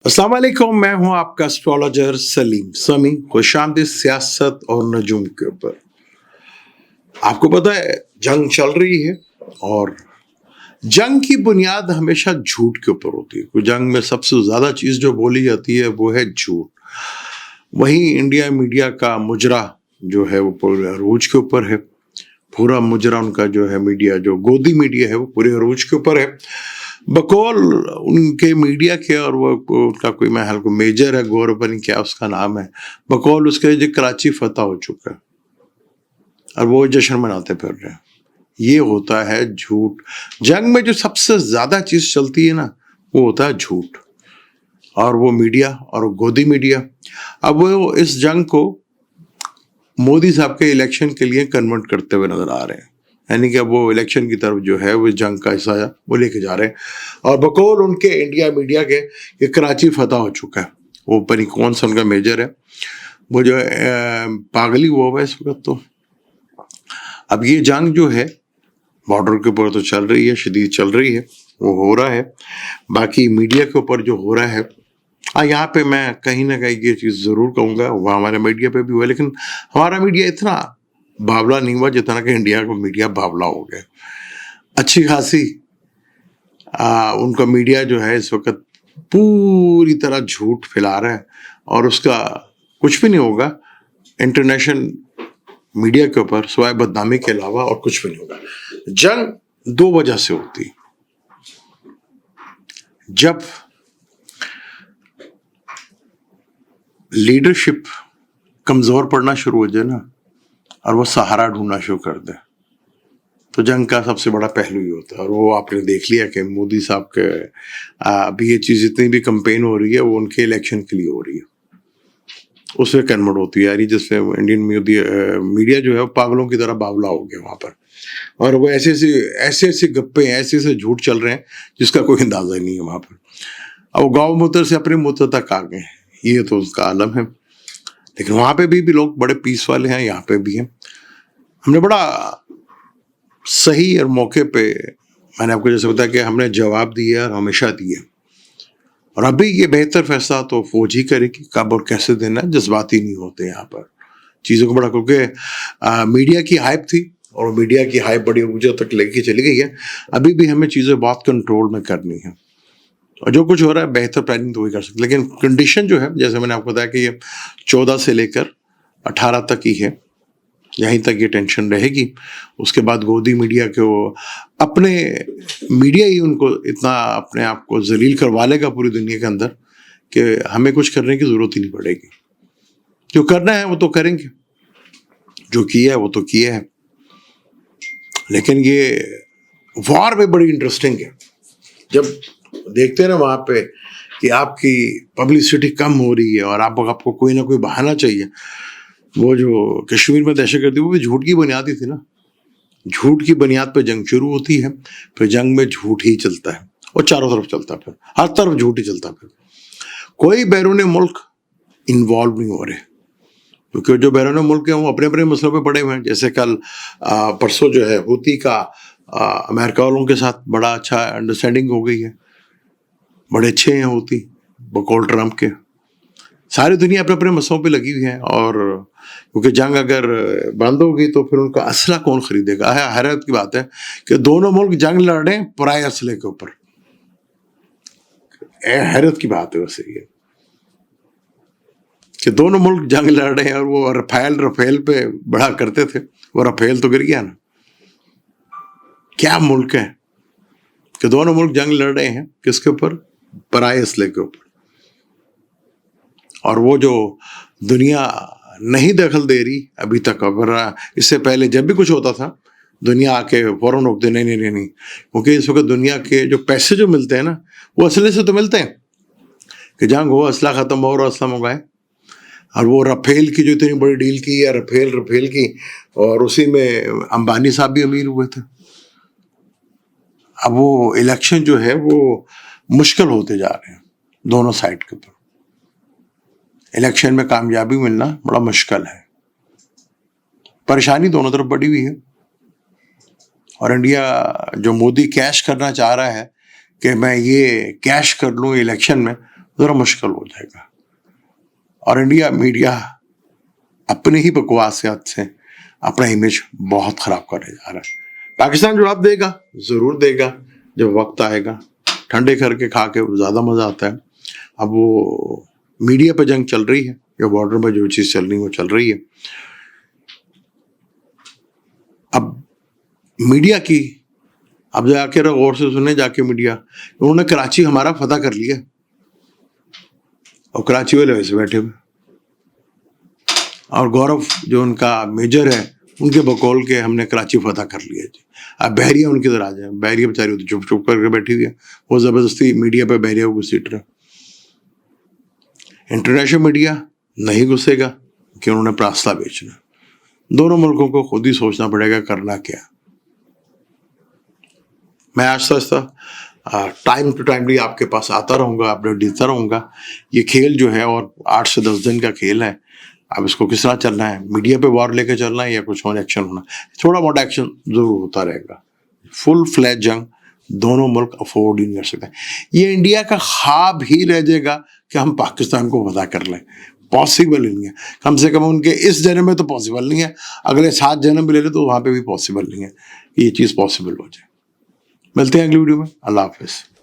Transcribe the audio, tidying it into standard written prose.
अस्सलाम वालेकुम, मैं हूं आपका एस्ट्रोलॉजर सलीम समी। खुशामदीद सियासत और नजूम के ऊपर। आपको पता है जंग चल रही है और जंग की बुनियाद हमेशा झूठ के ऊपर होती है। जंग में सबसे ज्यादा चीज जो बोली जाती है वो है झूठ। वहीं इंडिया मीडिया का मुजरा जो है वो पूरे अरूज के ऊपर है। पूरा मुजरा उनका जो है मीडिया, जो गोदी मीडिया है, वो पूरे अरूज के ऊपर है। बकौल उनके मीडिया के, और वो उनका कोई महल को मेजर है, गौरव पता क्या उसका नाम है, बकौल उसके जो कराची फतह हो चुका है और वो जश्न मनाते फिर रहे हैं। ये होता है झूठ। जंग में जो सबसे ज्यादा चीज चलती है ना, वो होता है झूठ, और वो मीडिया और गोदी मीडिया। अब वो इस जंग को मोदी साहब के इलेक्शन के लिए कन्वर्ट करते हुए नजर आ रहे हैं, यानी कि अब वो इलेक्शन की तरफ जो है वो जंग का हिस्सा वो लेके जा रहे हैं। और बकौल उनके इंडिया मीडिया के ये कराची फतह हो चुका है। वो पता नहीं कौन सा उनका मेजर है, वो जो पागली हुआ है इस वक्त। तो अब ये जंग जो है बॉर्डर के ऊपर तो चल रही है, शदीद चल रही है, वो हो रहा है। बाकी मीडिया के ऊपर जो हो रहा है, यहाँ पे मैं कहीं ना कहीं ये चीज़ ज़रूर कहूँगा, वो हमारे मीडिया पे भी हुआ, लेकिन हमारा मीडिया इतना बावला नहीं हुआ जितना कि इंडिया का मीडिया बावला हो गया। अच्छी खासी उनका मीडिया जो है इस वक्त पूरी तरह झूठ फैला रहा है, और उसका कुछ भी नहीं होगा इंटरनेशनल मीडिया के ऊपर सिवाय बदनामी के अलावा, और कुछ भी नहीं होगा। जंग दो वजह से होती। जब लीडरशिप कमजोर पड़ना शुरू हो जाए ना, और वो सहारा ढूंढना शुरू कर दे, तो जंग का सबसे बड़ा पहलू ही होता है। और वो आपने देख लिया कि मोदी साहब के अभी ये चीज़ जितनी भी कंपेन हो रही है वो उनके इलेक्शन के लिए हो रही है, उसमें कन्वर्ट होती है यार, जिससे इंडियन मीडिया जो है वो पागलों की तरह बावला हो गया वहाँ पर। और वो ऐसे गप्पे, ऐसे झूठ चल रहे हैं जिसका कोई अंदाजा ही नहीं है वहाँ पर। अब वो गाँव मूत्र से अपने मूत्र तक आ गए, ये तो उसका आलम है। लेकिन वहाँ पे भी लोग बड़े पीस वाले हैं, यहाँ पे भी हैं। हमने बड़ा सही और मौके पे, मैंने आपको जैसे बताया कि हमने जवाब दिया और हमेशा दिया। और अभी ये बेहतर फैसला तो फौज ही करेगी, कब और कैसे देना है। जज्बाती नहीं होते यहाँ पर चीज़ों को बड़ा, क्योंकि मीडिया की हाइप थी और मीडिया की हाइप बड़ी ऊंचाई तक लेके चली गई है। अभी भी हमें चीज़ें बहुत कंट्रोल में करनी है, और जो कुछ हो रहा है बेहतर प्लानिंग तो वही कर सकते। लेकिन कंडीशन जो है, जैसे मैंने आपको बताया कि ये 14 से लेकर 18 तक ही है, यहीं तक ये टेंशन रहेगी। उसके बाद गोदी मीडिया के वो अपने मीडिया ही उनको इतना अपने आप को जलील करवा लेगा पूरी दुनिया के अंदर कि हमें कुछ करने की जरूरत ही नहीं पड़ेगी। जो करना है वो तो करेंगे, जो किया है वो तो किया है। लेकिन ये वॉर में बड़ी इंटरेस्टिंग है। जब देखते हैं ना वहाँ पे कि आपकी पब्लिसिटी कम हो रही है और आपको कोई ना कोई बहाना चाहिए। वो जो कश्मीर में दहशतगर्दी, वो भी झूठ की बुनियाद ही थी ना। झूठ की बुनियाद पे जंग शुरू होती है, फिर जंग में झूठ ही चलता है, और चारों तरफ चलता है, फिर हर तरफ झूठ ही चलता है। फिर कोई बैरून मुल्क इन्वॉल्व नहीं हो रहे, क्योंकि जो बैरून मुल्क हैं वो अपने अपने मसलों पे पड़े हुए हैं। जैसे कल परसों जो है हूती का अमेरिका वालों के साथ बड़ा अच्छा अंडरस्टैंडिंग हो गई है, बड़े अच्छे हैं हूती बकौल ट्रम्प के। सारी दुनिया अपने अपने मसलों पे लगी हुई है, और क्योंकि जंग अगर बंद होगी तो फिर उनका असला कौन खरीदेगा। हैरत की बात है कि दोनों मुल्क जंग लड़ रहे हैं पराए असले के ऊपर। हैरत की बात है वैसे ये कि दोनों मुल्क जंग लड़ रहे हैं, और वो रफेल पे बड़ा करते थे, वो रफेल तो गिर गया ना। क्या मुल्क है कि दोनों मुल्क जंग लड़ रहे हैं, किसके ऊपर? पराए असले के ऊपर। और वो जो दुनिया नहीं दखल दे रही अभी तक, वरना इससे पहले जब भी कुछ होता था दुनिया आके फौरन रोक दे, नहीं, क्योंकि इस वक्त दुनिया के जो पैसे जो मिलते हैं ना, वो असले से तो मिलते हैं कि जंग हो, असला खत्म हो और असला मंगाए। और वो रफेल की जो इतनी बड़ी डील की है, रफेल की, और उसी में अंबानी साहब भी अमीर हुए थे। अब वो इलेक्शन जो है वो मुश्किल होते जा रहे हैं दोनों साइड के ऊपर। इलेक्शन में कामयाबी मिलना बड़ा मुश्किल है, परेशानी दोनों तरफ बढ़ी हुई है। और इंडिया जो मोदी कैश करना चाह रहा है कि मैं ये कैश कर लूँ इलेक्शन में, ذرا مشکل ہو جائے گا. اور انڈیا میڈیا اپنی ہی بکواسیات سے اپنا امیج بہت خراب کرنے جا رہا ہے. پاکستان جواب دے گا, ضرور دے گا, جب وقت آئے گا. ٹھنڈے کر کے کھا کے زیادہ مزہ آتا ہے. اب وہ میڈیا پہ جنگ چل رہی ہے, یا بارڈر پہ جو چیز چل رہی ہے وہ چل رہی ہے. اب میڈیا کی, اب جا کے غور سے سنیں جا کے میڈیا, انہوں نے کراچی ہمارا فتح کر لیا, اور کراچی والے ویسے بیٹھے ہوئے, اور گورو جو ان کا میجر ہے ان کے بقول کے ہم نے کراچی فتح کر لیا جی. اب بحریہ ان کی طرح آ جائیں, بحریہ بیچاری تو چپ چپ کر کے بیٹھی ہوئی ہے, وہ زبردستی میڈیا پہ بحریہ کو گھسیٹ رہا. انٹرنیشنل میڈیا نہیں گھسے گا کہ انہوں نے پراستا بیچنا. دونوں ملکوں کو خود ہی سوچنا پڑے گا کرنا کیا. میں آہستہ آہستہ ٹائم ٹو ٹائم بھی آپ کے پاس آتا رہوں گا, اپڈیٹ دیتا رہوں گا. یہ کھیل جو ہے اور 8 سے 10 دن کا کھیل ہے. اب اس کو کس طرح چلنا ہے, میڈیا پہ وار لے کے چلنا ہے یا کچھ اور ایکشن ہونا, تھوڑا موٹا ایکشن ضرور ہوتا رہے گا. فل فلیج جنگ دونوں ملک افورڈ ہی نہیں کر سکتے. یہ انڈیا کا خواب ہی رہ جائے گا کہ ہم پاکستان کو فتح کر لیں. پاسبل ہی نہیں ہے, کم سے کم ان کے اس جنم میں تو پاسبل نہیں ہے, اگلے 7 جنم بھی لے لیں تو وہاں پہ بھی پاسبل نہیں ہے کہ یہ چیز پاسبل ہو جائے. ملتے ہیں اگلی ویڈیو میں. اللہ حافظ.